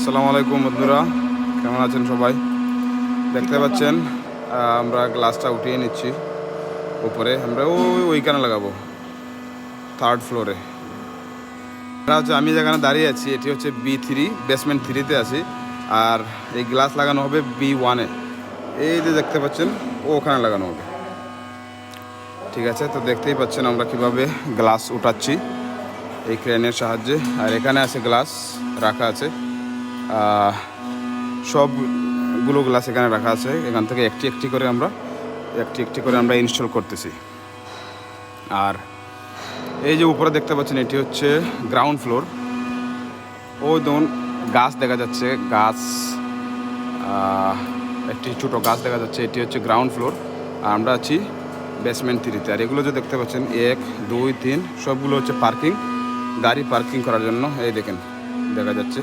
আসসালামু আলাইকুম বন্ধুরা, কেমন আছেন সবাই? দেখতে পাচ্ছেন আমরা গ্লাসটা উঠিয়ে নিচ্ছি উপরে। আমরা ওইখানে লাগাবো থার্ড ফ্লোরে। আমি যেখানে দাঁড়িয়ে আছি এটি হচ্ছে B3, বেসমেন্ট 3-তে আছি। আর এই গ্লাস লাগানো হবে B1-এ। এই যে দেখতে পাচ্ছেন ওখানে লাগানো হবে। ঠিক আছে, তো দেখতেই পাচ্ছেন আমরা কিভাবে গ্লাস উঠাচ্ছি এই ক্রেনের সাহায্যে। আর এখানে আছে গ্লাস রাখা আছে, সবগুলো গ্লাস এখানে রাখা আছে। এখান থেকে একটি একটি করে আমরা ইনস্টল করতেছি। আর এই যে উপরে দেখতে পাচ্ছেন এটি হচ্ছে গ্রাউন্ড ফ্লোর। ওই দেখুন গাছ দেখা যাচ্ছে, গাছ একটি ছোটো গাছ দেখা যাচ্ছে। এটি হচ্ছে গ্রাউন্ড ফ্লোর আর আমরা আছি বেসমেন্ট 3-তে। আর এগুলো যে দেখতে পাচ্ছেন 1, 2, 3 সবগুলো হচ্ছে পার্কিং, গাড়ি পার্কিং করার জন্য। এই দেখেন দেখা যাচ্ছে।